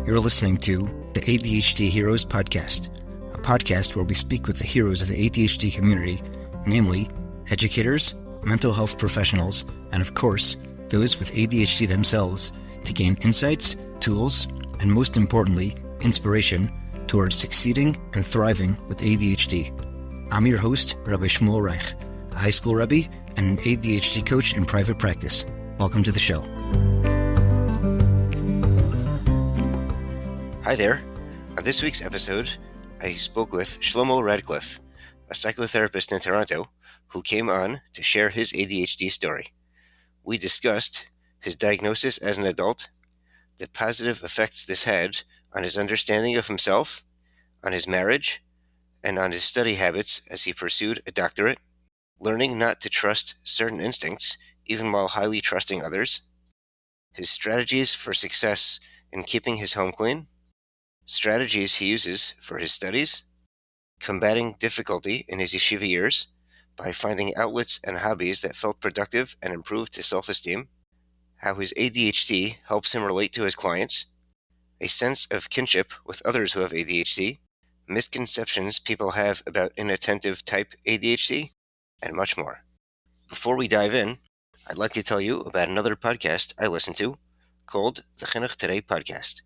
You're listening to the ADHD Heroes Podcast, a podcast where we speak with the heroes of the ADHD community, namely educators, mental health professionals, and of course, those with ADHD themselves, to gain insights, tools, and most importantly, inspiration towards succeeding and thriving with ADHD. I'm your host, Rabbi Shlomo Radcliffe, a high school Rebbe and an ADHD coach in private practice. Welcome to the show. Hi there. On this week's episode, I spoke with Shlomo Radcliffe, a psychotherapist in Toronto, who came on to share his ADHD story. We discussed his diagnosis as an adult, the positive effects this had on his understanding of himself, on his marriage, and on his study habits as he pursued a doctorate, learning not to trust certain instincts, even while highly trusting others, his strategies for success in keeping his home clean, strategies he uses for his studies, combating difficulty in his yeshiiva years by finding outlets and hobbies that felt productive and improved his self-esteem, how his ADHD helps him relate to his clients, a sense of kinship with others who have ADHD, misconceptions people have about inattentive type ADHD, and much more. Before we dive in, I'd like to tell you about another podcast I listen to called the Chinuch Today Podcast.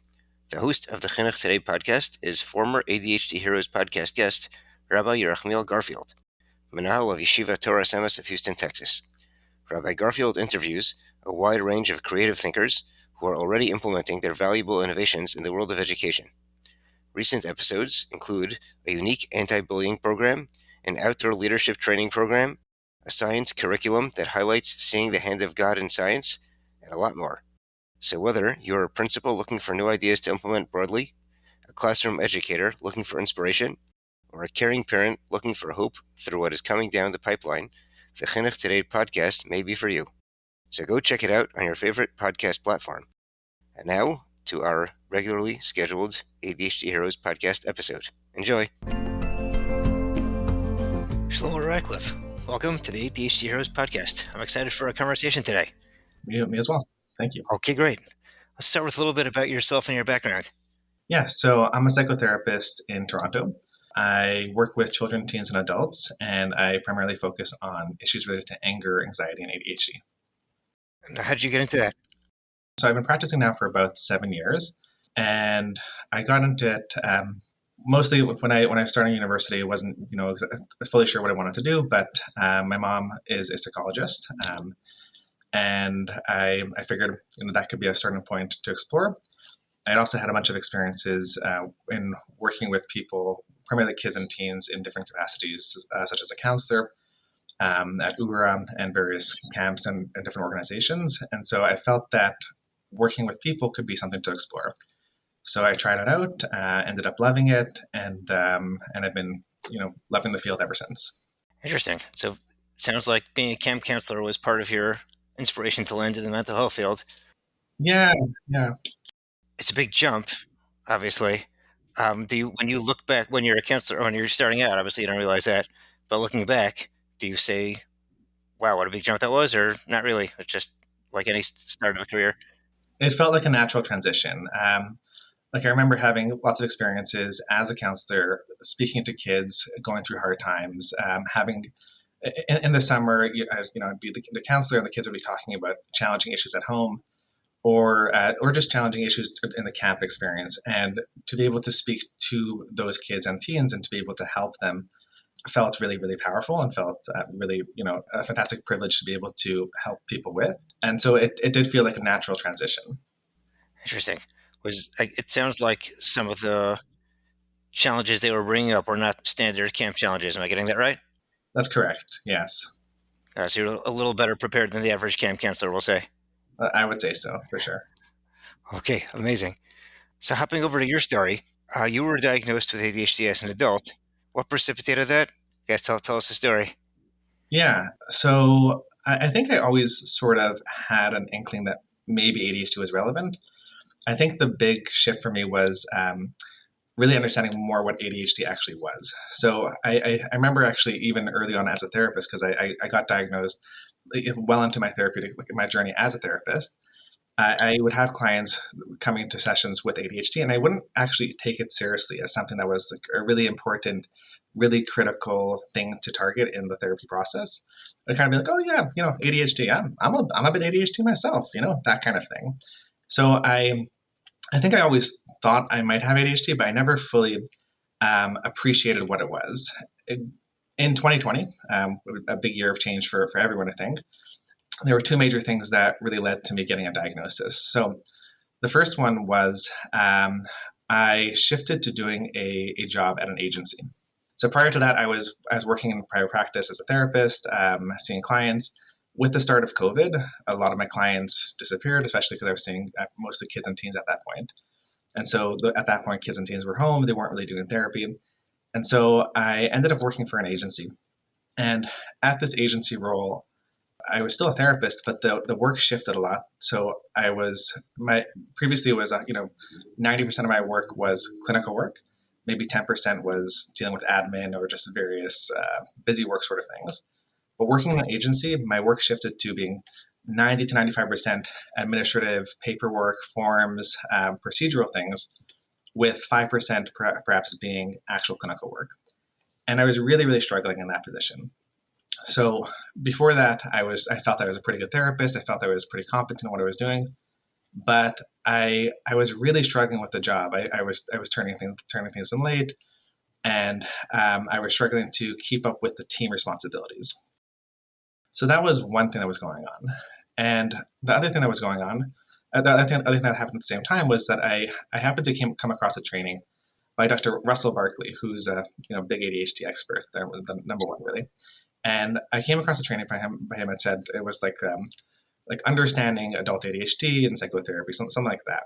The host of the Chinuch Today podcast is former ADHD Heroes podcast guest, Rabbi Yerachmiel Garfield, Menahel of Yeshiva Torah Semes of Houston, Texas. Rabbi Garfield interviews a wide range of creative thinkers who are already implementing their valuable innovations in the world of education. Recent episodes include a unique anti-bullying program, an outdoor leadership training program, a science curriculum that highlights seeing the hand of God in science, and a lot more. So whether you're a principal looking for new ideas to implement broadly, a classroom educator looking for inspiration, or a caring parent looking for hope through what is coming down the pipeline, the Chinuch Today podcast may be for you. So go check it out on your favorite podcast platform. And now to our regularly scheduled ADHD Heroes podcast episode. Enjoy. Shlomo Radcliffe, welcome to the ADHD Heroes podcast. I'm excited for our conversation today. Me as well. Thank you. Okay, great. Let's start with a little bit about yourself and your background. Yeah, so I'm a psychotherapist in Toronto. I work with children, teens, and adults, and I primarily focus on issues related to anger, anxiety, and ADHD. How did you get into that? So I've been practicing now for about 7 years, and I got into it mostly when I started university. I wasn't fully sure what I wanted to do, but my mom is a psychologist, and I figured that could be a starting point to explore. I also had a bunch of experiences in working with people, primarily kids and teens, in different capacities, such as a counselor at URA and various camps and different organizations. And so I felt that working with people could be something to explore. So I tried it out, ended up loving it, and I've been loving the field ever since. Interesting. So it sounds like being a camp counselor was part of your inspiration to land in the mental health field. Yeah. It's a big jump, obviously. When you look back, when you're a counselor, when you're starting out, obviously you don't realize that, but looking back, do you say, wow, what a big jump that was, or not really? It's just like any start of a career. It felt like a natural transition. I remember having lots of experiences as a counselor, speaking to kids, going through hard times, having in the summer, I'd be the counselor, and the kids would be talking about challenging issues at home, or just challenging issues in the camp experience. And to be able to speak to those kids and teens and to be able to help them felt really, really powerful, and felt really, a fantastic privilege to be able to help people with. And so it did feel like a natural transition. Interesting. It sounds like some of the challenges they were bringing up were not standard camp challenges. Am I getting that right? That's correct. Yes. So you're a little better prepared than the average camp counselor, we'll say. I would say so, for sure. Okay, amazing. So hopping over to your story, you were diagnosed with ADHD as an adult. What precipitated that? You guys tell us the story. Yeah. So I think I always sort of had an inkling that maybe ADHD was relevant. I think the big shift for me was really understanding more what ADHD actually was. So I remember actually even early on as a therapist, because I got diagnosed well into my therapeutic, my journey as a therapist. I would have clients coming to sessions with ADHD, and I wouldn't actually take it seriously as something that was like a really important, really critical thing to target in the therapy process. I'd kind of be like, oh yeah, ADHD. I'm a bit ADHD myself, that kind of thing. So I think I always thought I might have ADHD, but I never fully appreciated what it was. In 2020, a big year of change for everyone, I think, there were two major things that really led to me getting a diagnosis. So the first one was I shifted to doing a job at an agency. So prior to that, I was working in private practice as a therapist, seeing clients. With the start of COVID, a lot of my clients disappeared, especially because I was seeing mostly kids and teens at that point. And so at that point, kids and teens were home; they weren't really doing therapy. And so I ended up working for an agency. And at this agency role, I was still a therapist, but the work shifted a lot. So I was my previously it was 90% of my work was clinical work, maybe 10% was dealing with admin or just various busy work sort of things. But working in an agency, my work shifted to being 90 to 95% administrative paperwork, forms, procedural things, with 5% perhaps being actual clinical work. And I was really, really struggling in that position. So before that, I felt I was a pretty good therapist. I felt I was pretty competent in what I was doing, but I was really struggling with the job. I was turning things in late, and I was struggling to keep up with the team responsibilities. So that was one thing that was going on, and the other thing that was going on, the other thing that happened at the same time was that I happened to come across a training by Dr. Russell Barkley, who's a big ADHD expert, the number one really. And I came across a training by him and said it was like understanding adult ADHD and psychotherapy, something like that.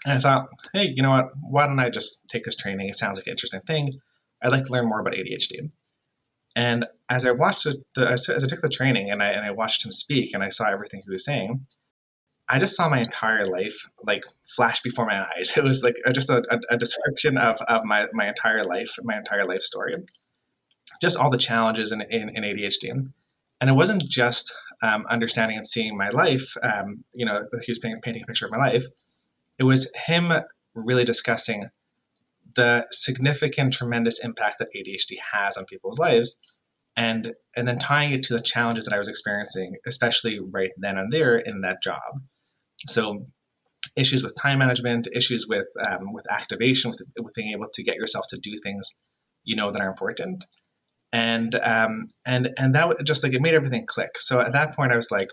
And I thought, hey, you know what? Why don't I just take this training? It sounds like an interesting thing. I'd like to learn more about ADHD. And as I watched as I took the training and I watched him speak and I saw everything he was saying, I just saw my entire life like flash before my eyes. It was like just a description of my entire life, my entire life story, just all the challenges in ADHD. And it wasn't just understanding and seeing my life, he was painting a picture of my life. It was him really discussing the significant, tremendous impact that ADHD has on people's lives, and then tying it to the challenges that I was experiencing, especially right then and there in that job. So issues with time management, issues with activation, with being able to get yourself to do things that are important, and that just like it made everything click. So at that point, I was like,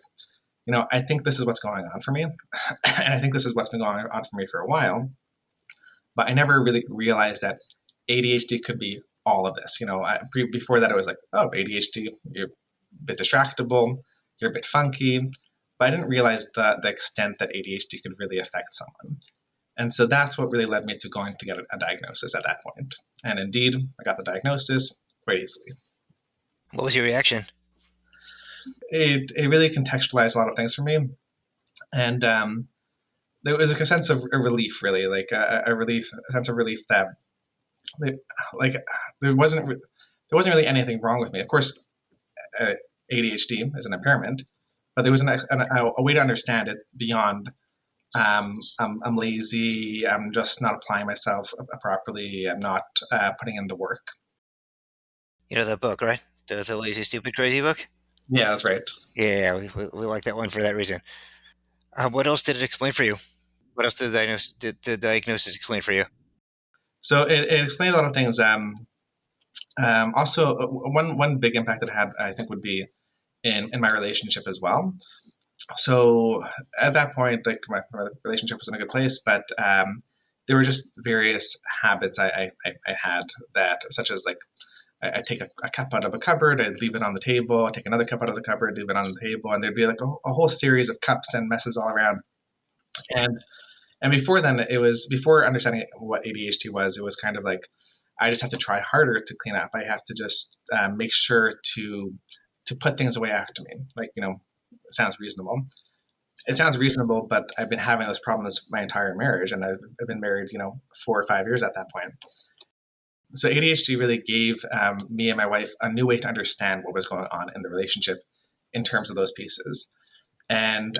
I think this is what's going on for me, and I think this is what's been going on for me for a while. But I never really realized that ADHD could be all of this. Before that, it was like, oh, ADHD, you're a bit distractible, you're a bit funky. But I didn't realize the extent that ADHD could really affect someone. And so that's what really led me to going to get a diagnosis at that point. And indeed, I got the diagnosis quite easily. What was your reaction? It really contextualized a lot of things for me. And there was like a sense of a relief, really, like a sense of relief that like there wasn't really anything wrong with me. Of course, ADHD is an impairment, but there was a way to understand it beyond I'm lazy, I'm just not applying myself properly, I'm not putting in the work. You know that book, right? The Lazy, Stupid, Crazy book? Yeah, that's right. Yeah, we like that one for that reason. What else did it explain for you? What else did the diagnosis explain for you? So it explained a lot of things. Also, one big impact that it had, I think, would be in my relationship as well. So at that point, like my relationship was in a good place, but there were just various habits I had that, such as like I take a cup out of a cupboard, I'd leave it on the table, I'd take another cup out of the cupboard, leave it on the table, and there'd be like a whole series of cups and messes all around. And before then, it was before understanding what ADHD was. It was kind of like I just have to try harder to clean up. I have to just make sure to put things away after me. Like it sounds reasonable. It sounds reasonable, but I've been having those problems my entire marriage, and I've been married 4 or 5 years at that point. So ADHD really gave me and my wife a new way to understand what was going on in the relationship in terms of those pieces. and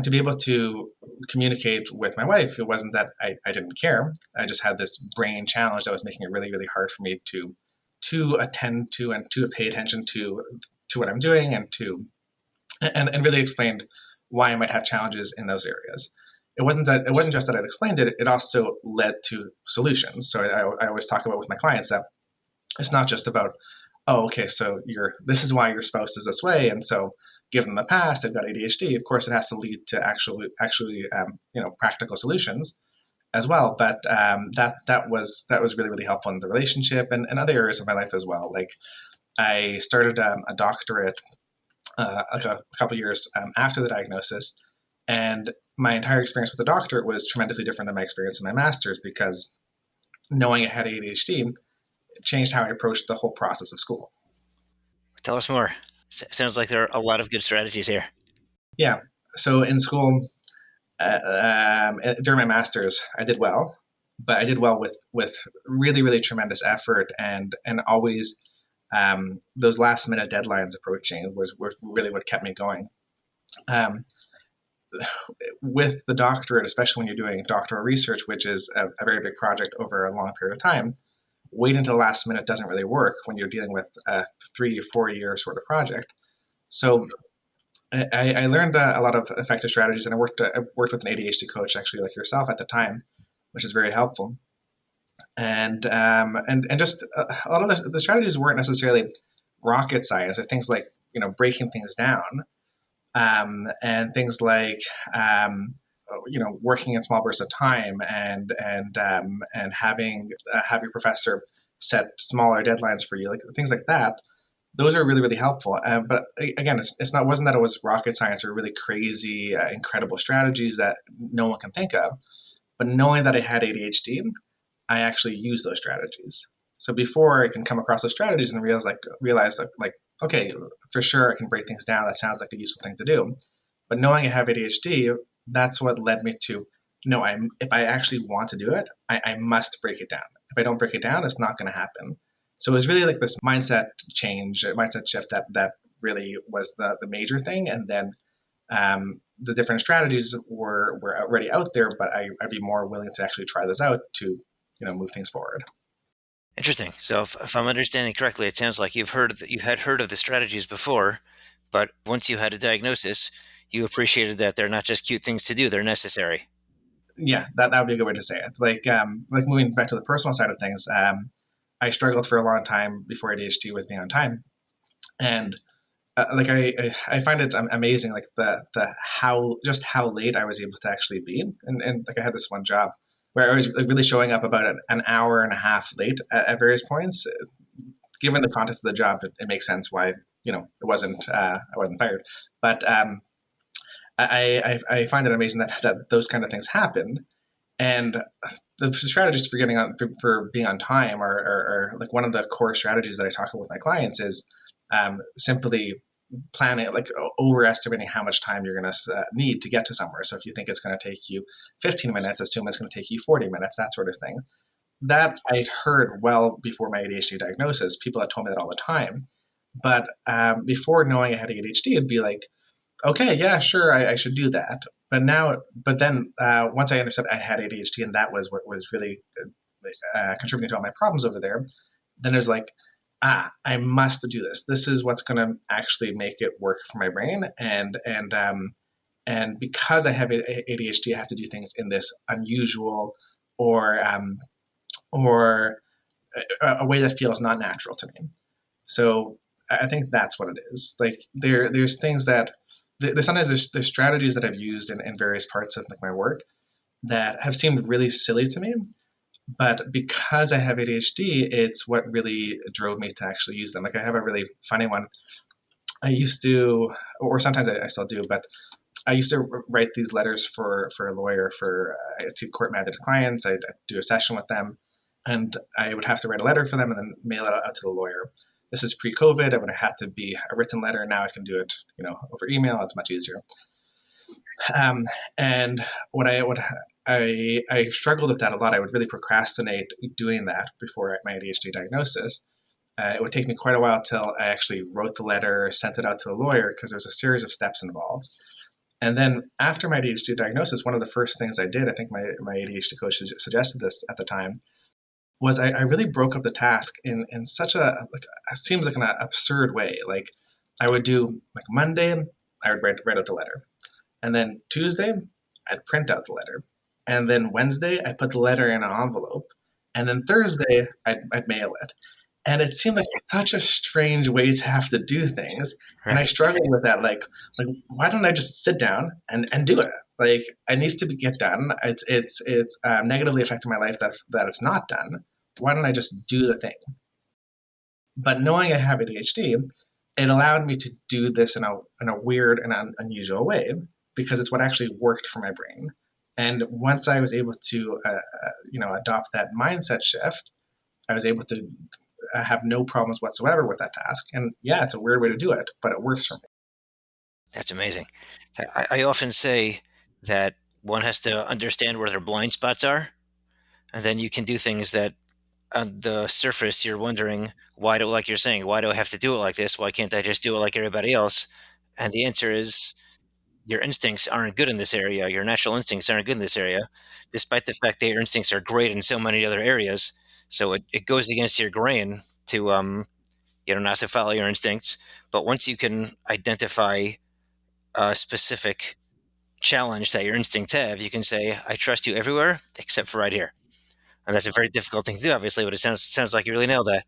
to be able to communicate with my wife, it wasn't that I didn't care. I just had this brain challenge that was making it really, really hard for me to attend to and to pay attention to what I'm doing and really explained why I might have challenges in those areas. It wasn't just that I'd explained it, it also led to solutions. So I always talk about with my clients that it's not just about, oh, okay, so this is why your spouse is this way, and so given the past, they've got ADHD. Of course, it has to lead to actually practical solutions as well. But that was really, really helpful in the relationship and other areas of my life as well. Like I started a doctorate like a couple years after the diagnosis, and my entire experience with the doctorate was tremendously different than my experience in my master's because knowing I had ADHD changed how I approached the whole process of school. Tell us more. Sounds like there are a lot of good strategies here. Yeah. So in school, during my master's, I did well, but I did well with really, really tremendous effort and always those last minute deadlines approaching were really what kept me going. With the doctorate, especially when you're doing doctoral research, which is a very big project over a long period of time, wait until the last minute doesn't really work when you're dealing with a 3 or 4 year sort of project. So I learned a lot of effective strategies, and I worked with an ADHD coach actually like yourself at the time, which is very helpful. And just a lot of the strategies weren't necessarily rocket science, or things like breaking things down, and things like working in small bursts of time and having have your professor set smaller deadlines for you, like things like that. Those are really, really helpful. But again, it's not wasn't that it was rocket science or really crazy, incredible strategies that no one can think of. But knowing that I had ADHD, I actually use those strategies. So before I can come across those strategies and realize like okay, for sure I can break things down. That sounds like a useful thing to do. But knowing I have ADHD, that's what led me to no. If I actually want to do it, I must break it down. If I don't break it down, it's not going to happen. So it was really like this mindset change, mindset shift that really was the major thing. And then the different strategies were already out there, but I'd be more willing to actually try this out to move things forward. Interesting. So, if I'm understanding correctly, it sounds like you had heard of the strategies before, but once you had a diagnosis, you appreciated that they're not just cute things to do; they're necessary. Yeah, that would be a good way to say it. Like moving back to the personal side of things, I struggled for a long time before ADHD with being on time, and like I find it amazing, like the how late I was able to actually be, and like I had this one job where I was like really showing up about an hour and a half late at various points. Given the context of the job, it makes sense why it wasn't I wasn't fired, but I find it amazing that those kind of things happen. And the strategies for getting on for being on time are like one of the core strategies that I talk about with my clients is simply planning, like overestimating how much time you're going to need to get to somewhere. So if you think it's going to take you 15 minutes, assume it's going to take you 40 minutes, that sort of thing. That I'd heard well before my ADHD diagnosis. People had told me that all the time. But before knowing I had ADHD, it'd be like, okay, yeah, sure, I should do that. But then once I understood I had ADHD and that was what was really contributing to all my problems over there, then it was like, I must do this. This is what's going to actually make it work for my brain. And because I have ADHD, I have to do things in this unusual or or a way that feels not natural to me. So I think that's what it is. Like there's things that sometimes there's strategies that I've used in various parts of like my work that have seemed really silly to me, but because I have ADHD, it's what really drove me to actually use them. Like I have a really funny one. I used to, or sometimes I still do, but I used to write these letters for a lawyer for to court mandated clients. I'd do a session with them, and I would have to write a letter for them and then mail it out to the lawyer. This is pre-COVID. I would have had to be a written letter. Now I can do it, over email. It's much easier. And I struggled with that a lot. I would really procrastinate doing that before my ADHD diagnosis. It would take me quite a while till I actually wrote the letter, sent it out to the lawyer because there's a series of steps involved. And then after my ADHD diagnosis, one of the first things I did, I think my ADHD coach suggested this at the time, was I really broke up the task in such it seems like an absurd way. Like I would do like Monday, I would write out the letter. And then Tuesday, I'd print out the letter. And then Wednesday, I'd put the letter in an envelope. And then Thursday, I'd mail it. And it seemed like such a strange way to have to do things. And Right. I struggled with that. Like why don't I just sit down and do it? Like it needs to get done. It's negatively affecting my life that it's not done. Why don't I just do the thing? But knowing I have ADHD, it allowed me to do this in a weird and unusual way because it's what actually worked for my brain. And once I was able to, adopt that mindset shift, I was able to have no problems whatsoever with that task. And yeah, it's a weird way to do it, but it works for me. That's amazing. I often say that one has to understand where their blind spots are, and then you can do things that on the surface you're wondering, like you're saying, why do I have to do it like this? Why can't I just do it like everybody else? And the answer is your instincts aren't good in this area. Your natural instincts aren't good in this area, despite the fact that your instincts are great in so many other areas. So it goes against your grain to not to follow your instincts. But once you can identify a specific challenge that your instincts have, you can say, I trust you everywhere except for right here. And that's a very difficult thing to do, obviously, but it sounds like you really nailed that.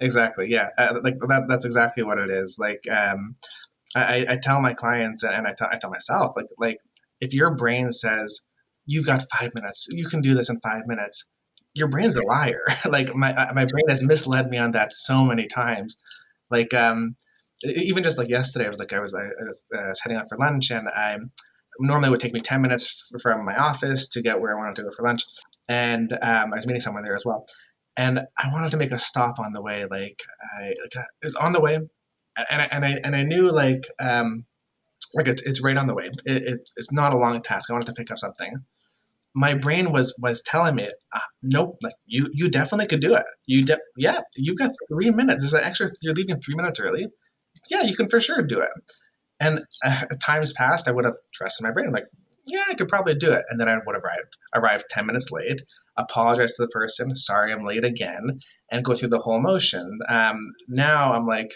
Exactly. Yeah. Like that's exactly what it is. Like, I tell my clients and I tell myself, like if your brain says you've got 5 minutes, you can do this in 5 minutes, your brain's a liar. Like my brain has misled me on that so many times. Like even just like yesterday, I was heading out for lunch, and I normally would take me 10 minutes from my office to get where I wanted to go for lunch, and I was meeting someone there as well, and I wanted to make a stop on the way. It was on the way, and I knew like it's right on the way. It's not a long task. I wanted to pick up something. My brain was telling me, nope, like you definitely could do it. Yeah, you've got 3 minutes. There's an extra. You're leaving 3 minutes early. Yeah, you can for sure do it. And times past, I would have trusted my brain, like, yeah, I could probably do it. And then I would have arrived 10 minutes late, apologize to the person, sorry I'm late again, and go through the whole motion. Now I'm like,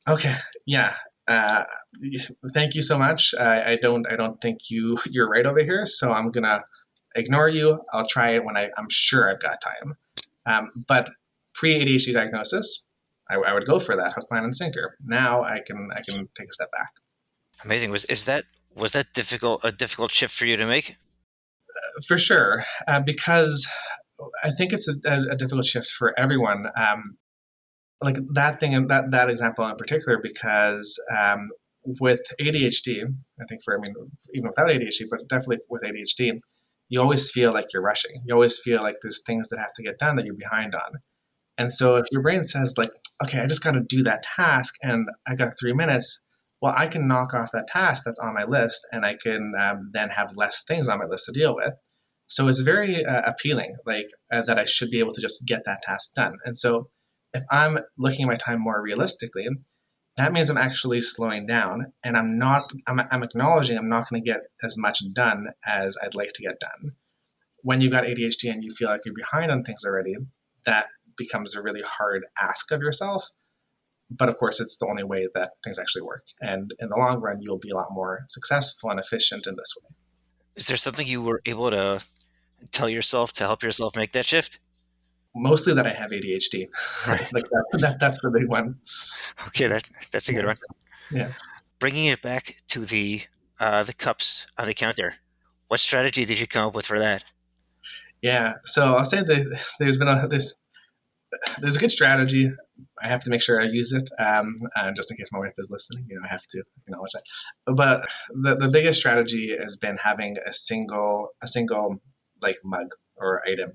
okay, yeah, uh, thank you so much. I don't think you're right over here, so I'm gonna ignore you. I'll try it when I'm sure I've got time. But pre ADHD diagnosis, I would go for that hook, line, and sinker. Now I can take a step back. Amazing. Was that difficult a difficult shift for you to make? For sure, because I think it's a difficult shift for everyone. Like that thing and that example in particular, because with ADHD, I mean, even without ADHD, but definitely with ADHD, you always feel like you're rushing. You always feel like there's things that have to get done that you're behind on. And so if your brain says like, okay, I just got to do that task and I got 3 minutes, well, I can knock off that task that's on my list and I can then have less things on my list to deal with. So it's very appealing, like that I should be able to just get that task done. And so if I'm looking at my time more realistically, that means I'm actually slowing down and I'm acknowledging I'm not going to get as much done as I'd like to get done. When you've got ADHD and you feel like you're behind on things already, that becomes a really hard ask of yourself. But of course, it's the only way that things actually work. And in the long run, you'll be a lot more successful and efficient in this way. Is there something you were able to tell yourself to help yourself make that shift? Mostly that I have ADHD. Right. Like that's the big one. Okay, that's a good Yeah. one. Yeah. Bringing it back to the cups on the counter. What strategy did you come up with for that? Yeah. So I'll say that there's a good strategy. I have to make sure I use it, just in case my wife is listening. I have to acknowledge that. But the biggest strategy has been having a single like mug or item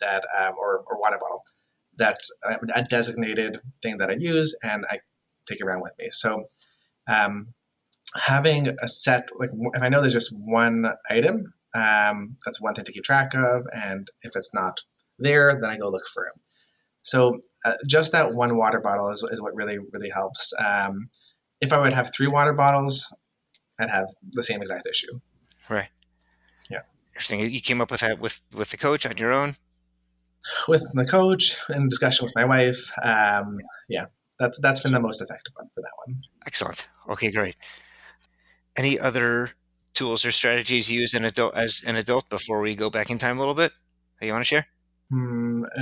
that or water bottle that's a designated thing that I use and I take it around with me. So um, having a set, like if I know there's just one item, that's one thing to keep track of, and if it's not there, then I go look for it. So just that one water bottle is what really really helps. If I would have three water bottles, I'd have the same exact issue. Right. Yeah. Interesting. You came up with that with the coach on your own? With the coach and discussion with my wife, yeah, that's been the most effective one for that one. Excellent. Okay, great. Any other tools or strategies you use as an adult before we go back in time a little bit that you want to share?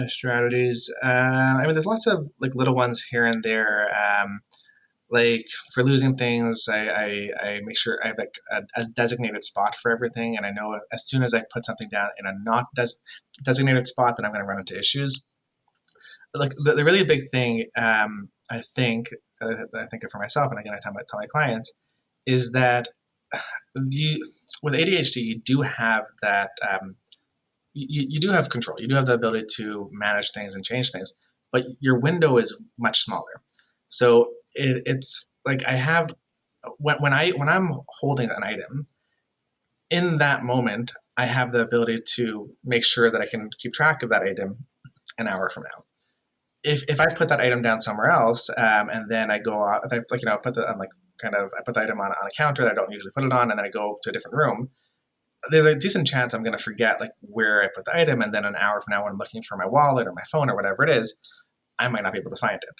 Strategies. I mean, there's lots of like little ones here and there. Like for losing things, I make sure I have like a designated spot for everything, and I know as soon as I put something down in a not designated spot, then I'm going to run into issues. But like the really big thing, I think for myself, and again I tell my clients, is that you with ADHD you do have that you do have control. You do have the ability to manage things and change things, but your window is much smaller. So it's like I have when I'm holding an item in that moment, I have the ability to make sure that I can keep track of that item an hour from now. If I put that item down somewhere else, and then I go out, if I like put the I'm like kind of I put the item on a counter that I don't usually put it on, and then I go to a different room, there's a decent chance I'm going to forget like where I put the item, and then an hour from now when I'm looking for my wallet or my phone or whatever it is, I might not be able to find it.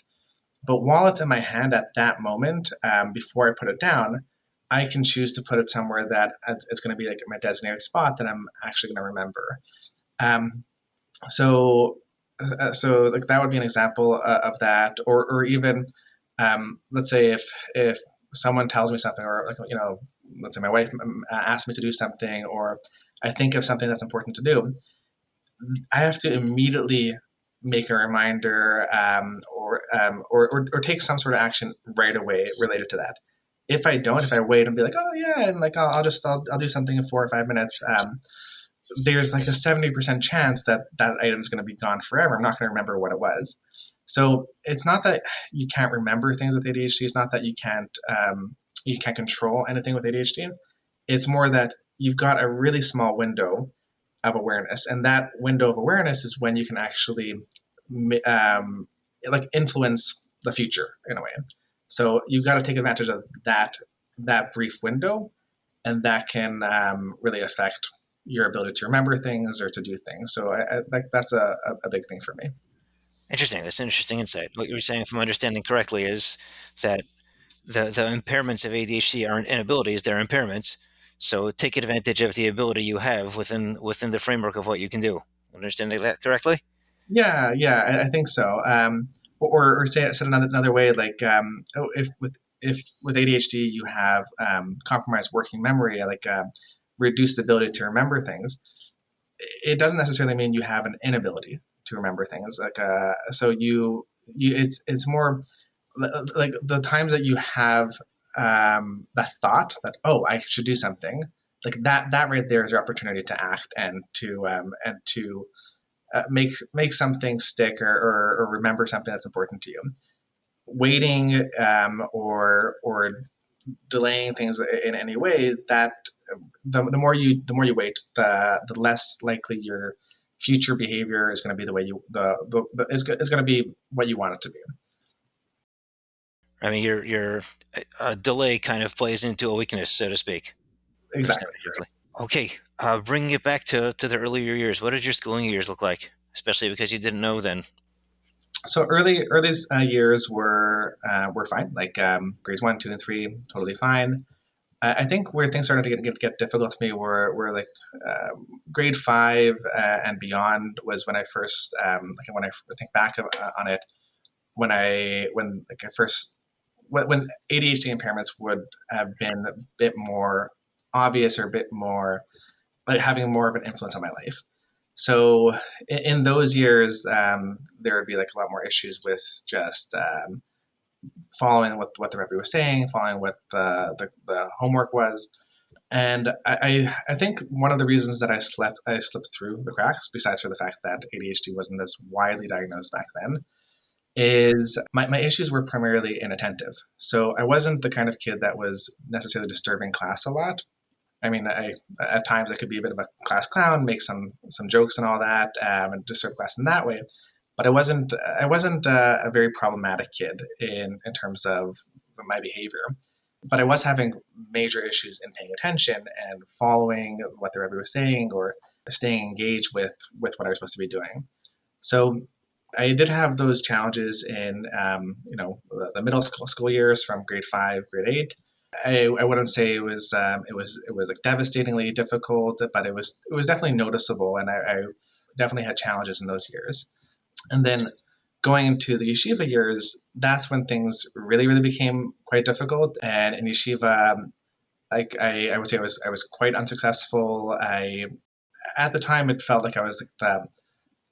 But while it's in my hand at that moment, before I put it down, I can choose to put it somewhere that it's going to be like my designated spot that I'm actually going to remember. Um, so, so like that would be an example of that, or even let's say if someone tells me something, or like let's say my wife asks me to do something, or I think of something that's important to do, I have to immediately make a reminder, or take some sort of action right away related to that. If I don't, if I wait and be like, oh yeah, and like I'll do something in 4 or 5 minutes, there's like a 70% chance that that item is going to be gone forever. I'm not going to remember what it was. So it's not that you can't remember things with ADHD. It's not that you can't control anything with ADHD. It's more that you've got a really small window of awareness, and that window of awareness is when you can actually um, like influence the future in a way. So you've got to take advantage of that brief window, and that can really affect your ability to remember things or to do things. So that's a big thing for me. Interesting. That's an interesting insight. What you were saying, if I'm understanding correctly, is that the impairments of ADHD aren't inabilities; they're impairments. So take advantage of the ability you have within the framework of what you can do. Understanding that correctly? Yeah, yeah, I think so. Or say it said another way, like if with ADHD you have compromised working memory, like reduced ability to remember things, it doesn't necessarily mean you have an inability to remember things. Like so you it's more like the times that you have that thought that, oh, I should do something, like that right there is your opportunity to act and to make something stick, or remember something that's important to you. Waiting or delaying things in any way, that the more you wait, the less likely your future behavior is going to be the way you the is going to be what you want it to be. I mean, your delay kind of plays into a weakness, so to speak. Understand Exactly. that correctly? Okay, bringing it back to the earlier years. What did your schooling years look like? Especially because you didn't know then. So early years were fine. Like grades 1, 2, and 3, totally fine. I think where things started to get difficult to me were like grade 5 and beyond was when I first like when I think back on it, when like I first when ADHD impairments would have been a bit more obvious, or a bit more like having more of an influence on my life. So in those years, there would be like a lot more issues with just following what the Rebbe was saying, following what the homework was. And I think one of the reasons that I slipped through the cracks, besides for the fact that ADHD wasn't as widely diagnosed back then, is my issues were primarily inattentive. So I wasn't the kind of kid that was necessarily disturbing class a lot. I mean, at times I could be a bit of a class clown, make some jokes and all that, and disturb class in that way. But I wasn't a very problematic kid in terms of my behavior. but I was having major issues in paying attention and following what the Rebbe was saying or staying engaged with what I was supposed to be doing. So I did have those challenges in the middle school years from grade 5, grade 8. I wouldn't say it was like devastatingly difficult, but it was definitely noticeable, and I definitely had challenges in those years. And then going into the yeshiva years, that's when things really, really became quite difficult. And in yeshiva, like I would say I was quite unsuccessful. At the time it felt like I was like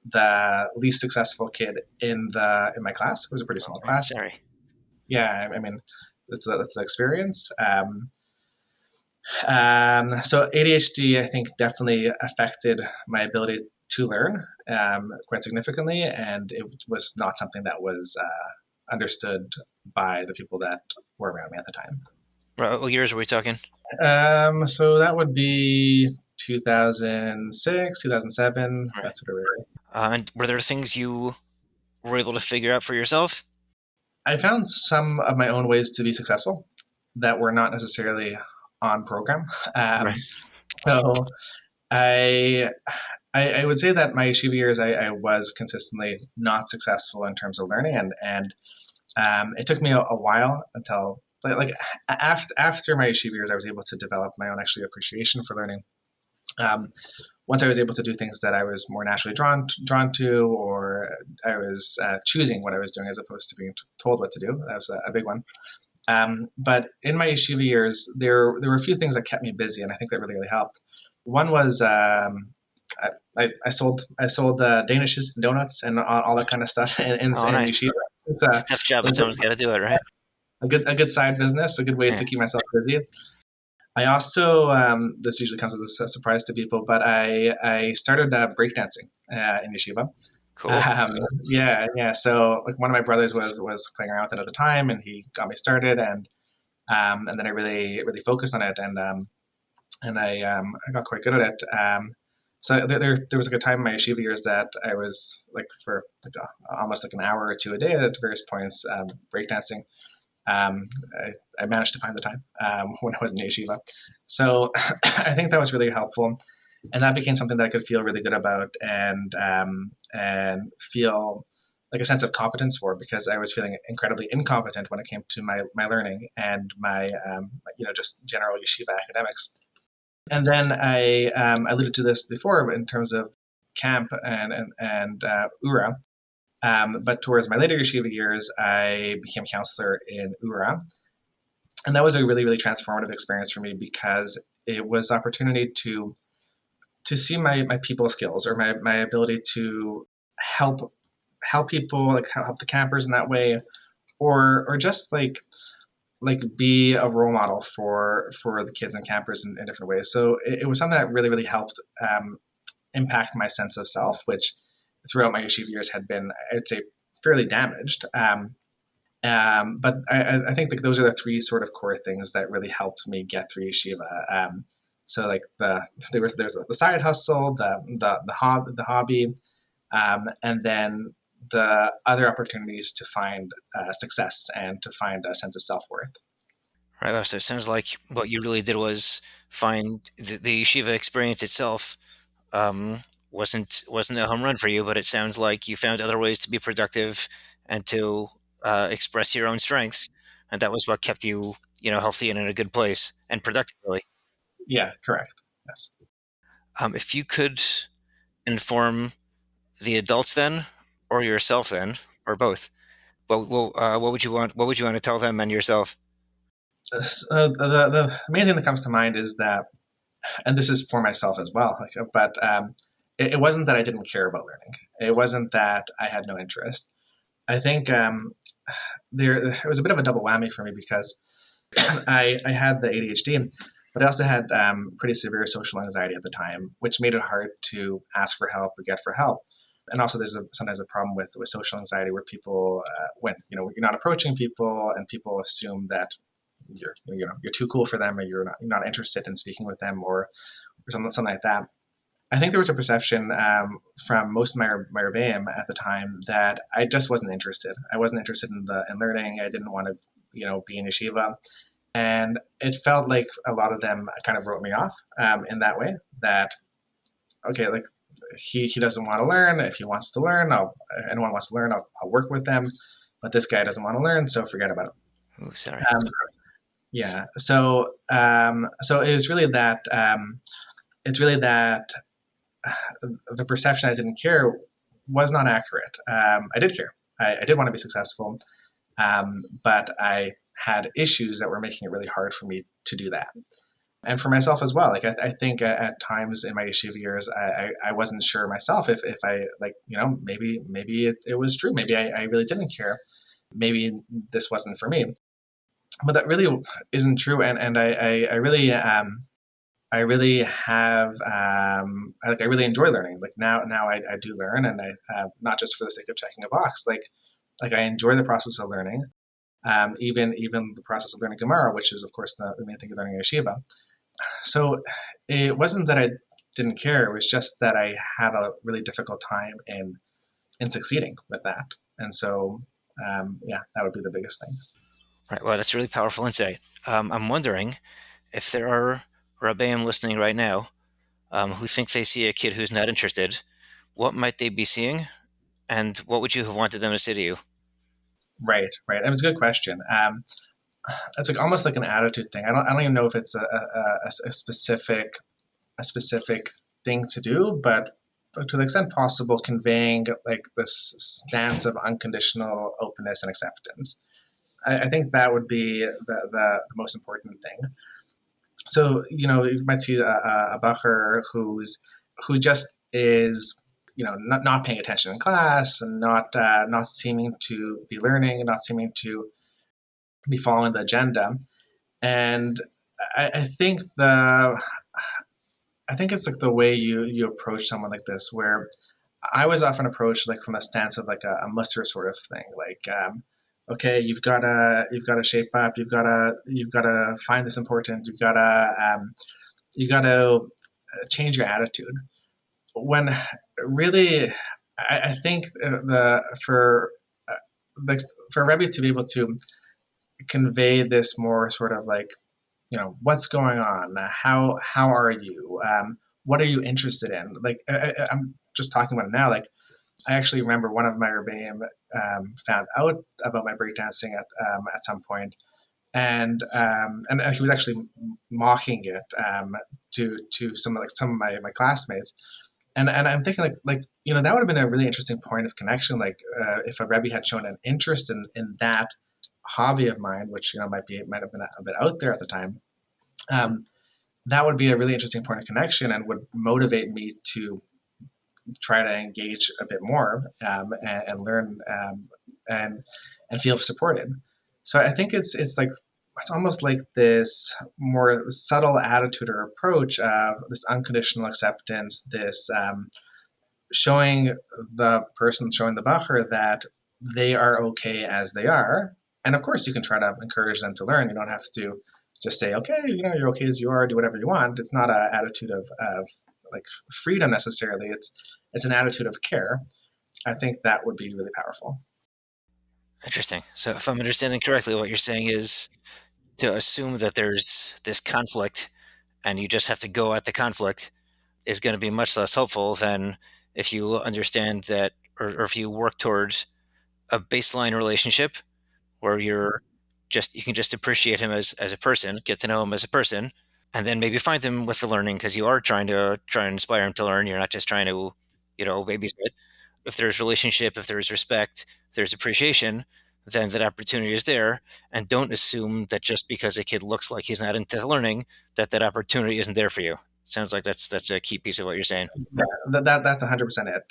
the least successful kid in my class. It was a pretty small Oh, man, class. sorry. Yeah, I mean that's the experience. So ADHD, I think, definitely affected my ability to learn quite significantly, and it was not something that was understood by the people that were around me at the time. What years are we talking? So that would be 2006, 2007, Right. that sort of area. And were there things you were able to figure out for yourself? I found some of my own ways to be successful that were not necessarily on program. Right. So I I would say that my yeshiva years, I was consistently not successful in terms of learning, and it took me a while until after my yeshiva years, I was able to develop my own actually appreciation for learning. Um, Once I was able to do things that I was more naturally drawn to, or I was choosing what I was doing as opposed to being told what to do, that was a big one. But in my yeshiva years, there were a few things that kept me busy, and I think that really really helped. One was I sold Danish donuts and all that kind of stuff Oh, in nice. yeshiva. It's It's a tough job, but someone's got to do it, right? a good side business, a good way Yeah. to keep myself busy. I also this usually comes as a surprise to people, but I started breakdancing in yeshiva. Cool. Yeah. So like one of my brothers was playing around with it at the time, and he got me started, and then I really really focused on it, and I got quite good at it. So there was like a time in my yeshiva years that I was like for like almost like an hour or two a day at various points breakdancing. Um, I managed to find the time when I was in yeshiva, so I think that was really helpful, and that became something that I could feel really good about and feel like a sense of competence for, because I was feeling incredibly incompetent when it came to my learning and my just general yeshiva academics. And then I alluded to this before in terms of camp and URA. But towards my later yeshiva years, I became a counselor in URA. And that was a really, really transformative experience for me, because it was opportunity to see my people skills, or my ability to help people, like help the campers in that way, or just like be a role model for the kids and campers in different ways. So it was something that really really helped impact my sense of self, which throughout my yeshiva years had been, I'd say, fairly damaged. But I think like those are the three sort of core things that really helped me get through yeshiva. So like there's the side hustle, the hobby, and then the other opportunities to find success and to find a sense of self worth. Right. Well, so it sounds like what you really did was find the yeshiva experience itself um, wasn't a home run for you, but it sounds like you found other ways to be productive and to express your own strengths, and that was what kept you, healthy and in a good place and productive, really. Yeah, correct. Yes. If you could inform the adults then, or yourself then, or both, what would you want? What would you want to tell them and yourself? The main thing that comes to mind is that, and this is for myself as well, but it wasn't that I didn't care about learning. It wasn't that I had no interest. I think there it was a bit of a double whammy for me, because I had the ADHD, but I also had pretty severe social anxiety at the time, which made it hard to ask for help or get for help. And also, there's sometimes a problem with social anxiety where people, when you're not approaching people, and people assume that you're too cool for them, or you're not interested in speaking with them, or something like that. I think there was a perception from most of my rebbeim at the time that I just wasn't interested. I wasn't interested in learning. I didn't want to be in yeshiva, And it felt like a lot of them kind of wrote me off in that way, that, okay, like he doesn't want to learn. If he wants to learn, anyone wants to learn, I'll work with them. But this guy doesn't want to learn, so forget about it. Oh, sorry. Yeah. So it was really that. It's really that the perception I didn't care was not accurate. I did care. I did want to be successful, but I had issues that were making it really hard for me to do that. And for myself as well. Like I think at times in my yeshiva years, I wasn't sure myself if I, like, maybe it was true. Maybe I really didn't care. Maybe this wasn't for me. But that really isn't true. And I really have I really enjoy learning. Like now I do learn, and I not just for the sake of checking a box. Like I enjoy the process of learning. Even the process of learning Gemara, which is of course the main thing of learning yeshiva. So it wasn't that I didn't care. It was just that I had a really difficult time in succeeding with that. And so yeah, that would be the biggest thing. Right. Well, that's really powerful insight. I'm wondering if there are Rabbeim listening right now who think they see a kid who's not interested. What might they be seeing, and what would you have wanted them to say to you? Right, right. That was a good question. It's like almost like an attitude thing. I don't even know if it's a specific thing to do, but to the extent possible, conveying like this stance of unconditional openness and acceptance. I think that would be the most important thing. So you might see a bacher who just is not paying attention in class, and not seeming to be learning, and not seeming to be following the agenda. And I think it's like the way you approach someone like this, where I was often approached like from a stance of like a muster sort of thing, like okay, you've got to shape up, you've got to find this important, you've got to change your attitude. When really, I think the like for a Rebbe to be able to convey this more sort of like, what's going on, how are you, what are you interested in, like I'm just talking about it now. Like I actually remember one of my rebbeim found out about my breakdancing at some point, and he was actually mocking it to some of my classmates, and I'm thinking that would have been a really interesting point of connection, like if a rebbe had shown an interest in that hobby of mine, which might have been a bit out there at the time. That would be a really interesting point of connection and would motivate me to try to engage a bit more, and learn, and feel supported. So I think it's almost like this more subtle attitude or approach of this unconditional acceptance, this showing showing the bacher that they are okay as they are. And of course, you can try to encourage them to learn. You don't have to just say, okay, you're okay as you are, do whatever you want. It's not an attitude of like freedom necessarily. It's an attitude of care. I think that would be really powerful. Interesting. So, if I'm understanding correctly, what you're saying is to assume that there's this conflict and you just have to go at the conflict is going to be much less helpful than if you understand that, or if you work towards a baseline relationship where you can just appreciate him as a person, get to know him as a person, and then maybe find him with the learning, because you are trying and inspire him to learn. You're not just trying to, babysit. If there's relationship, if there's respect, if there's appreciation, then that opportunity is there. And don't assume that just because a kid looks like he's not into learning, that opportunity isn't there for you. Sounds like that's a key piece of what you're saying. Yeah, that's 100% it.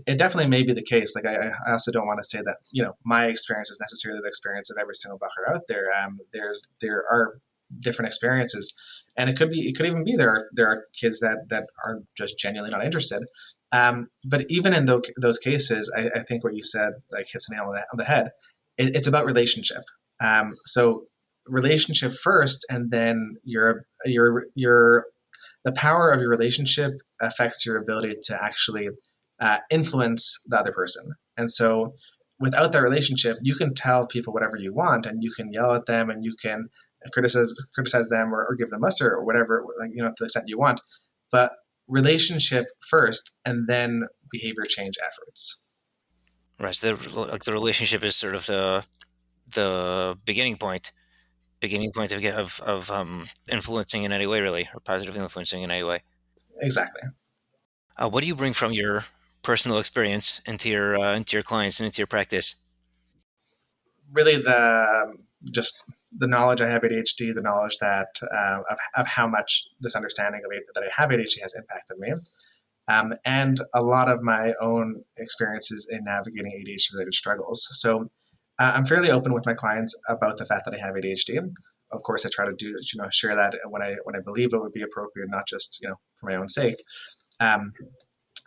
It definitely may be the case. Like I also don't want to say that my experience is necessarily the experience of every single bacher out there. There are different experiences, and it could even be there are kids that are just genuinely not interested. But even in those cases, I think what you said like hits the nail on the head. It's about relationship. So relationship first, and then your the power of your relationship affects your ability to actually influence the other person. And so without that relationship, you can tell people whatever you want, and you can yell at them, and you can criticize them, or give them muster, or whatever, like, to the extent you want. But relationship first, and then behavior change efforts. Right. So the relationship is sort of the beginning point of influencing in any way, really, or positively influencing in any way. Exactly. What do you bring from your personal experience into your clients and into your practice? Really, just the knowledge I have ADHD, the knowledge that of how much this understanding of that I have ADHD has impacted me, and a lot of my own experiences in navigating ADHD related struggles. So I'm fairly open with my clients about the fact that I have ADHD. Of course, I try to share that when I believe it would be appropriate, not just for my own sake. Um,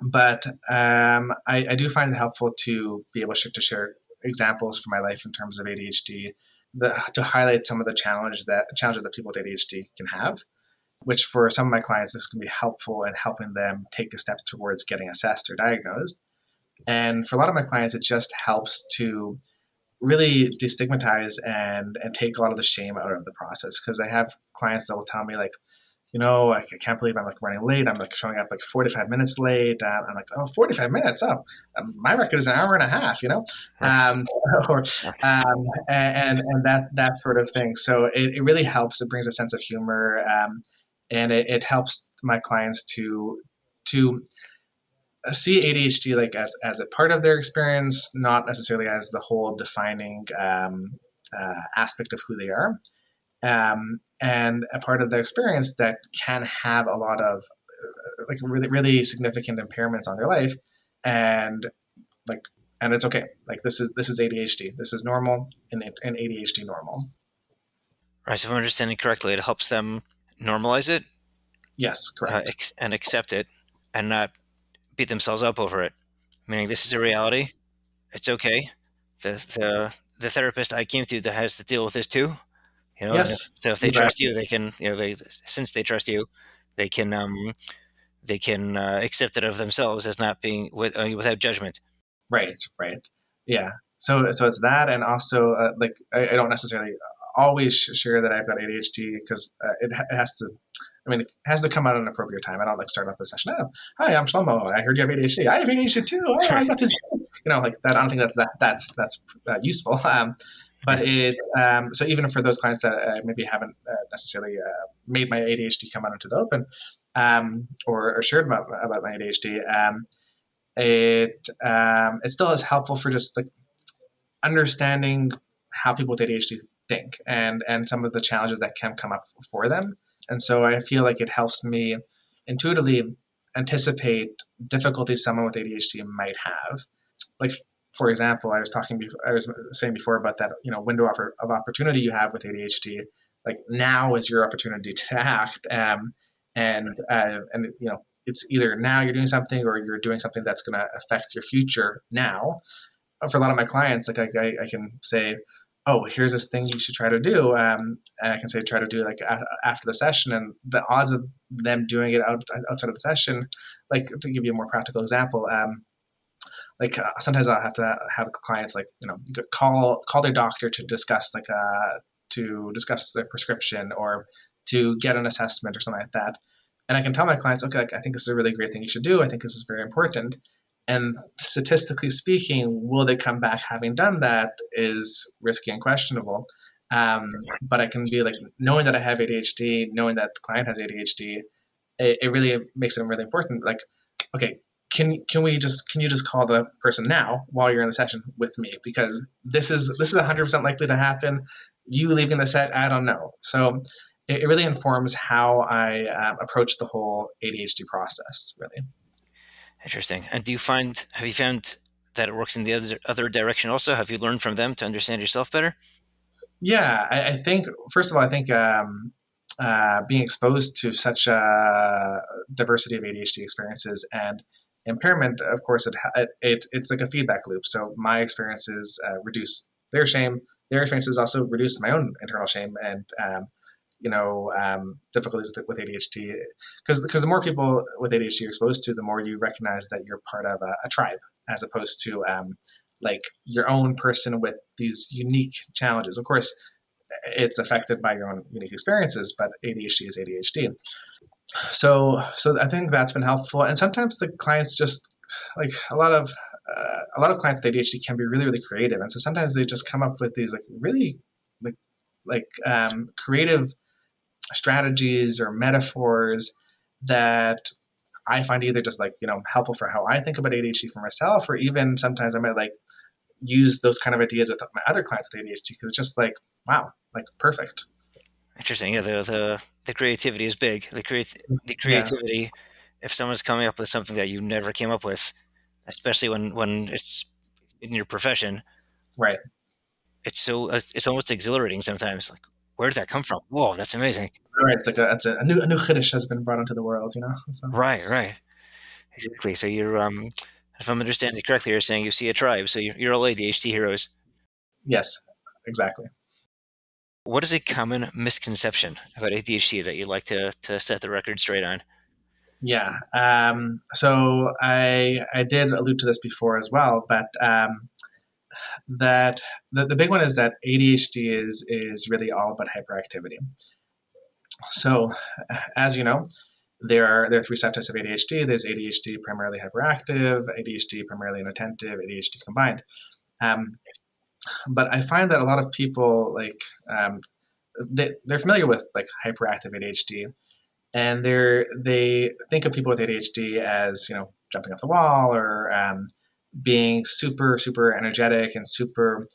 but I do find it helpful to be able to share examples from my life in terms of ADHD, to highlight some of the challenges that people with ADHD can have, which for some of my clients, this can be helpful in helping them take a step towards getting assessed or diagnosed. And for a lot of my clients, it just helps to really destigmatize and take a lot of the shame out of the process. Because I have clients that will tell me, like, I can't believe I'm like running late. I'm like showing up like 45 minutes late. I'm like, oh, 45 minutes. Oh, my record is an hour and a half, Right. um, or, and that sort of thing. So it really helps. It brings a sense of humor. And it helps my clients to see ADHD like as a part of their experience, not necessarily as the whole defining aspect of who they are, and a part of their experience that can have a lot of like really really significant impairments on their life, and like and it's okay. Like this is ADHD. This is normal, and ADHD normal. Right. So if I'm understanding correctly, it helps them normalize it, Yes, correct. and accept it, and not beat themselves up over it. Meaning, this is a reality. It's okay. The therapist I came to that has to deal with this too. And Yes, if they you bet. trust you, they can. They since they trust you, they can accept it of themselves as not being without judgment. Right, right. Yeah. So it's that, and also like I don't necessarily always share that I've got ADHD, because it has to. I mean, it has to come out at an appropriate time. I don't like start off the session. Oh, hi, I'm Shlomo. I heard you have ADHD. I have ADHD too. Oh, I got this. Like that. I don't think that's useful. But so even for those clients that maybe haven't necessarily made my ADHD come out into the open, or shared about my ADHD, it still is helpful for just like understanding how people with ADHD think, and some of the challenges that can come up for them. And so I feel like it helps me intuitively anticipate difficulties someone with ADHD might have. Like, for example, I was saying before about that window of opportunity you have with ADHD. Like, now is your opportunity to act, and it's either now you're doing something, or you're doing something that's going to affect your future now. For a lot of my clients, like I can say, oh, here's this thing you should try to do, and I can say try to do it like after the session, and the odds of them doing it outside of the session, like to give you a more practical example, like sometimes I'll have to have clients like call their doctor to discuss their prescription, or to get an assessment or something like that. And I can tell my clients, okay, like, I think this is a really great thing you should do. I think this is very important. And statistically speaking, will they come back having done that is risky and questionable. But I can be like, knowing that I have ADHD, knowing that the client has ADHD, it really makes it really important. Like, okay, can you just call the person now while you're in the session with me, because this is 100% likely to happen. You leaving the set, I don't know. So it really informs how I approach the whole ADHD process. Really. Interesting. And have you found that it works in the other direction also? Have you learned from them to understand yourself better? Yeah, I think first of all, I think being exposed to such a diversity of ADHD experiences and impairment, of course, it's like a feedback loop. So my experiences reduce their shame. Their experiences also reduce my own internal shame, and difficulties with ADHD. Because the more people with ADHD you're exposed to, the more you recognize that you're part of a tribe, as opposed to like your own person with these unique challenges. Of course, it's affected by your own unique experiences, but ADHD is ADHD. So I think that's been helpful. And sometimes the clients just like a lot of clients with ADHD can be really creative, and so sometimes they just come up with these like really like creative strategies or metaphors that I find either just like helpful for how I think about ADHD for myself, or even sometimes I might like use those kind of ideas with my other clients with ADHD because it's just like wow, like perfect. Interesting. Yeah, the creativity is big. The Yeah, creativity, if someone's coming up with something that you never came up with, especially when it's in your profession, right. it's almost exhilarating sometimes. Like, where did that come from? Whoa, that's amazing. Right, it's like a new chiddush has been brought into the world, So Right, right. Exactly. So if I'm understanding it correctly, you're saying you see a tribe. So you're all ADHD heroes. yes, exactly. What is a common misconception about ADHD that you'd like to set the record straight on? Yeah. So I did allude to this before as well, but that the big one is that ADHD is really all about hyperactivity. So as you know, there are three subtypes of ADHD. There's ADHD primarily hyperactive, ADHD primarily inattentive, ADHD combined. Um, but I find that a lot of people they're familiar with like hyperactive ADHD, and they think of people with ADHD as jumping off the wall or being super energetic and super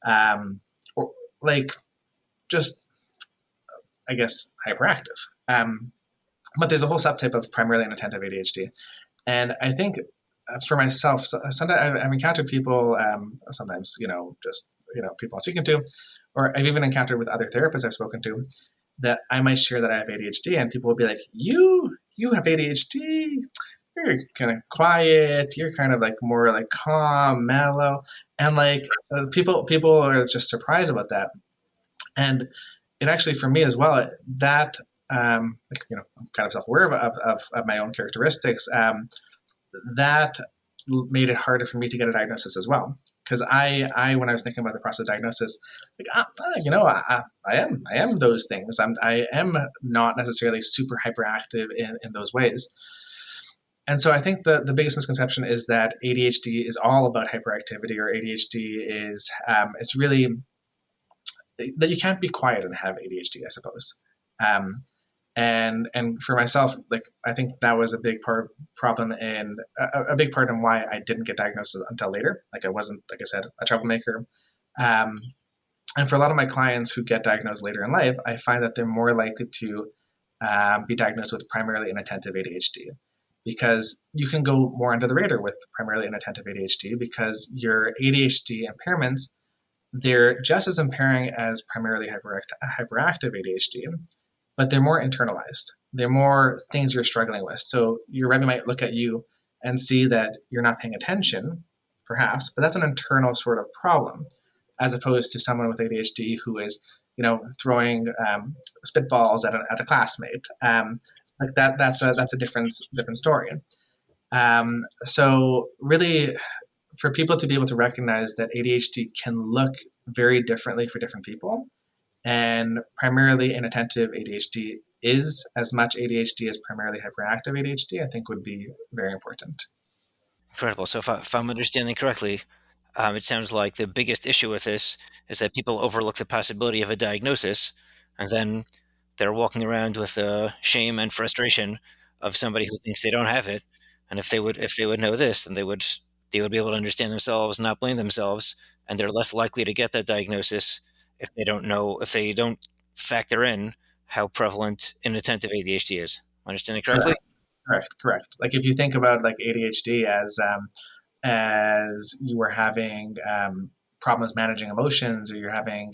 or like just I guess hyperactive. But there's a whole subtype of primarily inattentive ADHD, and I think for myself, sometimes I've encountered people, sometimes just people I'm speaking to, or I've even encountered with other therapists I've spoken to, that I might share that I have ADHD, and people will be like, you have ADHD. You're kind of quiet. You're kind of like more like calm, mellow, and like people are just surprised about that. And it actually for me as well that like, I'm kind of self-aware of my own characteristics. That made it harder for me to get a diagnosis as well. Because I when I was thinking about the process of diagnosis, like I am those things. I am not necessarily super hyperactive in those ways. And so I think the biggest misconception is that ADHD is all about hyperactivity, or ADHD is it's really that you can't be quiet and have ADHD, I suppose. Um, and for myself, like I think that was a big part problem and a big part in why I didn't get diagnosed until later. Like I wasn't, like I said, a troublemaker. Um, and for a lot of my clients who get diagnosed later in life, I find that they're more likely to be diagnosed with primarily inattentive ADHD because you can go more under the radar with primarily inattentive ADHD because your ADHD impairments they're just as impairing as primarily hyperactive ADHD, but they're more internalized. They're more things you're struggling with. So your Rebbe might look at you and see that you're not paying attention, perhaps, but that's an internal sort of problem, as opposed to someone with ADHD who is, throwing spitballs at a classmate. Like that, that's a different story. So really, for people to be able to recognize that ADHD can look very differently for different people, and primarily inattentive ADHD is as much ADHD as primarily hyperactive ADHD, I think would be very important. Incredible. So if I'm understanding correctly, it sounds like the biggest issue with this is that people overlook the possibility of a diagnosis, and then they're walking around with shame and frustration of somebody who thinks they don't have it. And if they would know this, then they would be able to understand themselves, not blame themselves, and they're less likely to get that diagnosis if they don't factor in how prevalent inattentive ADHD is. Am I understanding correctly? Correct, correct. Like if you think about like ADHD as you were having problems managing emotions, or you're having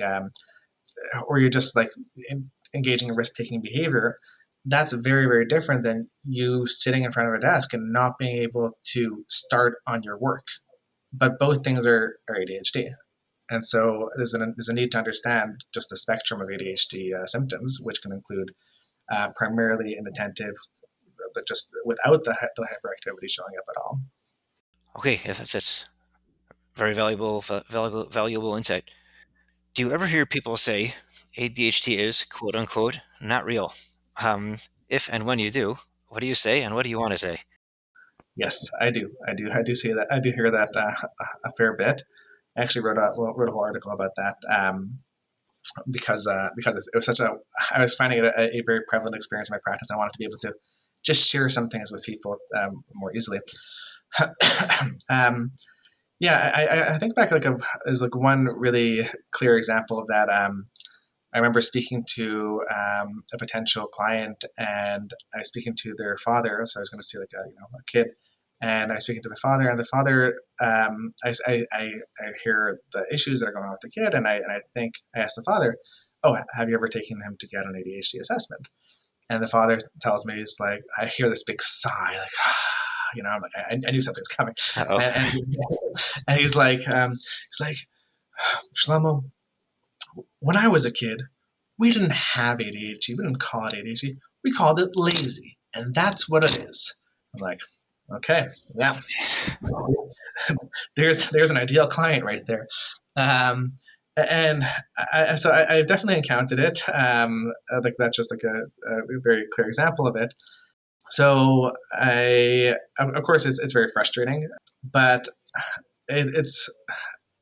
or you're just like engaging in risk-taking behavior, that's very different than you sitting in front of a desk and not being able to start on your work. But both things are ADHD. And so there's a need to understand just the spectrum of ADHD symptoms, which can include primarily inattentive, but just without the hyperactivity showing up at all. Okay, yeah, that's Very valuable insight. Do you ever hear people say ADHD is quote unquote not real? Um, if and when you do, what do you say and what do you want to say? Yes, I do. I do see that. I do hear that a fair bit. I actually wrote a whole article about that because it was such a I was finding it a very prevalent experience in my practice. I wanted to be able to just share some things with people more easily. um, yeah, I think back as like one really clear example of that. I remember speaking to a potential client, and I was speaking to their father. So I was going to see like a kid, and I was speaking to the father, and the father, I hear the issues that are going on with the kid, and I think I asked the father, "Oh, have you ever taken him to get an ADHD assessment?" And the father tells me, he's like, I hear this big sigh, like, I'm like, I knew something's coming, Uh-oh. and he's like, Shlomo, when I was a kid, we didn't have ADHD. We didn't call it ADHD. We called it lazy, and that's what it is. I'm like, okay, yeah, there's an ideal client right there. Um, and so I definitely encountered it. Like that's just like a very clear example of it. So of course, it's very frustrating, but it's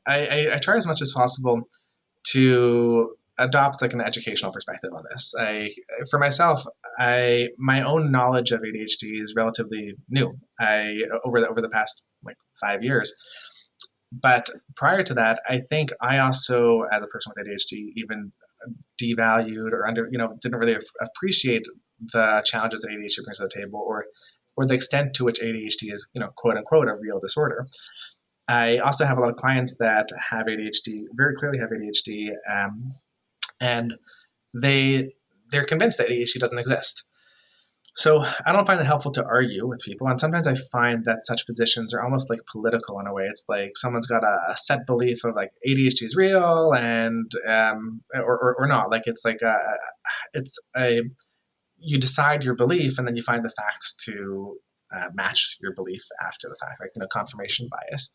I try as much as possible to adopt like an educational perspective on this. For myself, my own knowledge of ADHD is relatively new. Over the past like 5 years, but prior to that, I think I also, as a person with ADHD, even devalued or didn't really appreciate the challenges that ADHD brings to the table, or the extent to which ADHD is, quote unquote, a real disorder. I also have a lot of clients that have ADHD, very clearly have ADHD, and they're convinced that ADHD doesn't exist. So I don't find it helpful to argue with people, and sometimes I find that such positions are almost like political in a way. It's like someone's got a set belief of like ADHD is real, and or not. Like it's a you decide your belief, and then you find the facts to match your belief after the fact, like confirmation bias.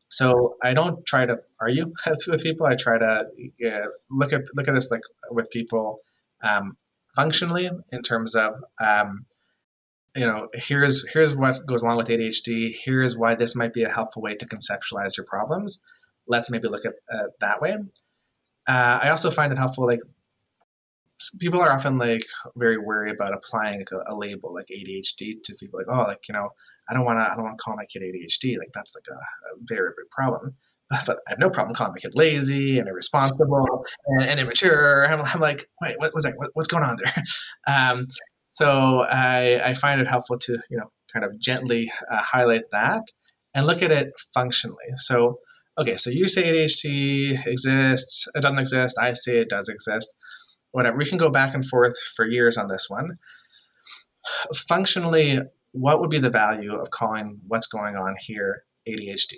So I don't try to argue with people. I try to look at this like with people functionally in terms of here's what goes along with ADHD. Here's why this might be a helpful way to conceptualize your problems. Let's maybe look at that way. I also find it helpful, like people are often like very wary about applying like a label like ADHD to people. Like, oh, like I don't want to call my kid ADHD. Like that's like a very big problem. But I have no problem calling my kid lazy and irresponsible and immature. I'm like, wait, what was that? What's going on there? Um, so I find it helpful to kind of gently highlight that and look at it functionally. So okay, so you say ADHD exists, it doesn't exist. I say it does exist. Whatever. We can go back and forth for years on this one. Functionally, what would be the value of calling what's going on here ADHD?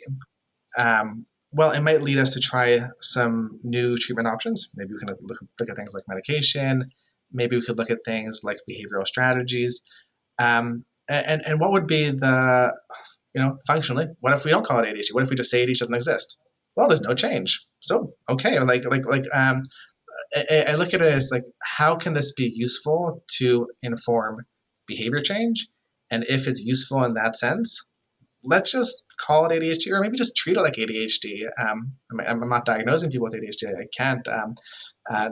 Well, it might lead us to try some new treatment options. Maybe we can look at things like medication. Maybe we could look at things like behavioral strategies. And what would be the, functionally, what if we don't call it ADHD? What if we just say ADHD doesn't exist? Well, there's no change. So, okay, I look at it as like, how can this be useful to inform behavior change? And if it's useful in that sense, let's just call it ADHD, or maybe just treat it like ADHD. I'm not diagnosing people with ADHD. I can't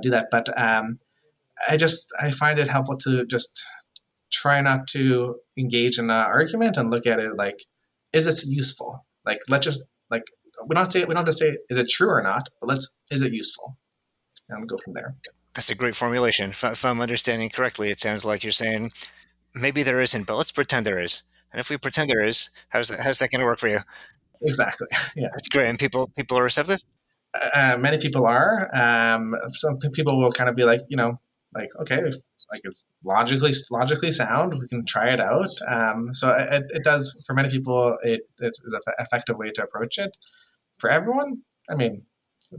do that, but I find it helpful to just try not to engage in an argument and look at it like, is this useful? Like, let's just like we don't just say is it true or not, but is it useful? And go from there. That's a great formulation. If I'm understanding correctly, it sounds like you're saying maybe there isn't, but let's pretend there is. And if we pretend there is, how's that going to work for you? Exactly. Yeah. That's great. And people are receptive. Many people are. Some people will kind of be like, like okay, if, like it's logically sound. We can try it out. So it does for many people. It is an effective way to approach it. For everyone, I mean,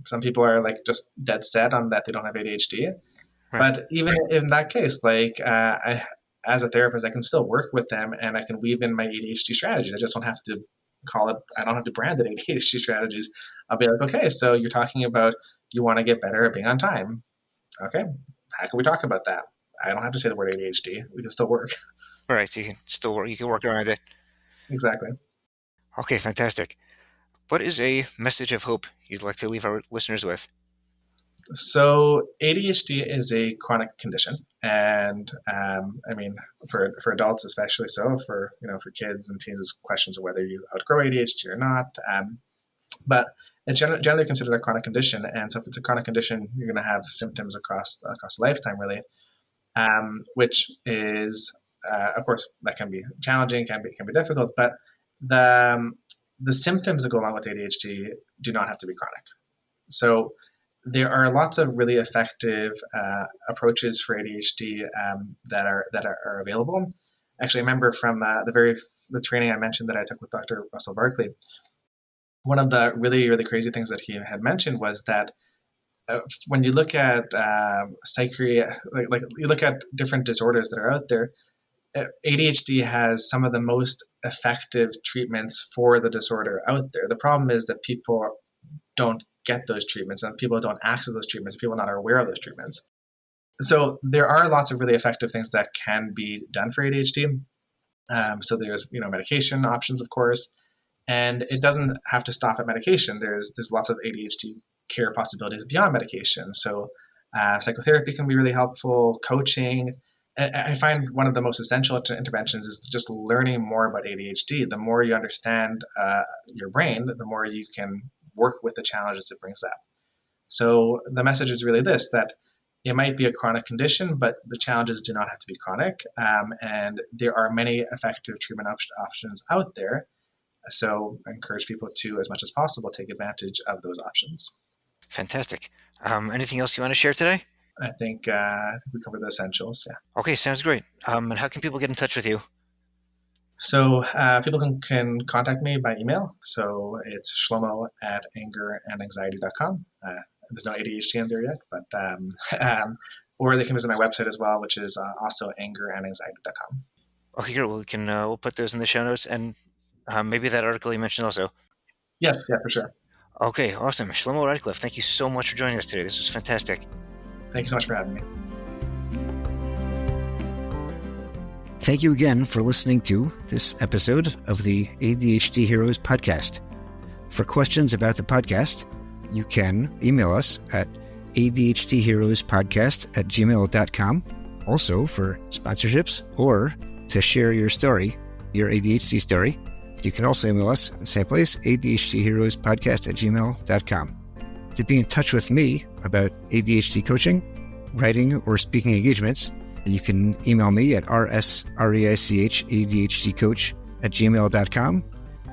some people are like just dead set on that they don't have ADHD. Right. But even in that case, like as a therapist, I can still work with them and I can weave in my ADHD strategies. I just don't have to call it, I don't have to brand it ADHD strategies. I'll be like, okay, so you're talking about you want to get better at being on time. Okay, how can we talk about that? I don't have to say the word ADHD. We can still work. Right. So you can still work. You can work around it. Exactly. Okay. Fantastic. What is a message of hope you'd like to leave our listeners with? So ADHD is a chronic condition, and I mean, for adults especially, so for for kids and teens, it's questions of whether you outgrow ADHD or not. But it's generally considered a chronic condition, and so if it's a chronic condition, you're going to have symptoms across a lifetime, really, which is, of course, that can be challenging, can be difficult, but the symptoms that go along with ADHD do not have to be chronic. So there are lots of really effective approaches for ADHD that are available. Actually, I remember from the training I mentioned that I took with Dr. Russell Barkley. One of the really crazy things that he had mentioned was that when you look at psychiatry, like you look at different disorders that are out there, ADHD has some of the most effective treatments for the disorder out there. The problem is that people don't get those treatments and people don't access those treatments. People are not aware of those treatments. So there are lots of really effective things that can be done for ADHD. So there's medication options, of course, and it doesn't have to stop at medication. There's lots of ADHD care possibilities beyond medication. So psychotherapy can be really helpful, coaching. I find one of the most essential interventions is just learning more about ADHD. The more you understand your brain, the more you can work with the challenges it brings up. So the message is really this, that it might be a chronic condition, but the challenges do not have to be chronic. And there are many effective treatment options out there. So I encourage people to, as much as possible, take advantage of those options. Fantastic. Anything else you want to share today? I think we covered the essentials. Yeah. Okay, sounds great. And how can people get in touch with you? So people can contact me by email. So it's shlomo@angerandanxiety.com. There's no ADHD in there yet, but or they can visit my website as well, which is also angerandanxiety.com. Okay, great. Well, we'll put those in the show notes, and maybe that article you mentioned also. Yes, yeah, for sure. Okay, awesome. Shlomo Radcliffe, thank you so much for joining us today. This was fantastic. Thank you so much for having me. Thank you again for listening to this episode of the ADHD Heroes podcast. For questions about the podcast, you can email us at adhdheroespodcast@gmail.com. Also, for sponsorships or to share your story, your ADHD story, you can also email us at the same place, adhdheroespodcast@gmail.com. To be in touch with me about ADHD coaching, writing, or speaking engagements, you can email me at rsreichadhdcoach@gmail.com.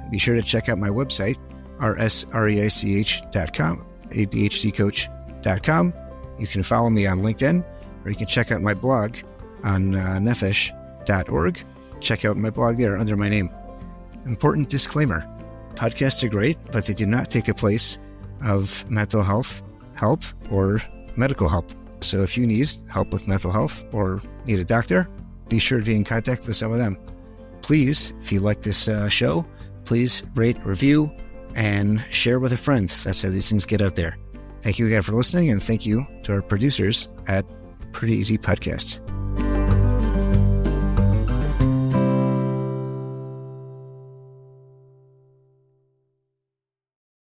Be sure to check out my website, rsreich.com, adhdcoach.com. You can follow me on LinkedIn, or you can check out my blog on nefesh.org. Check out my blog there under my name. Important disclaimer: podcasts are great, but they do not take the place of mental health help or medical help. So if you need help with mental health or need a doctor, be sure to be in contact with some of them. Please, if you like this show, please rate, review, and share with a friend. That's how these things get out there. Thank you again for listening, and thank you to our producers at Pretty Easy Podcasts.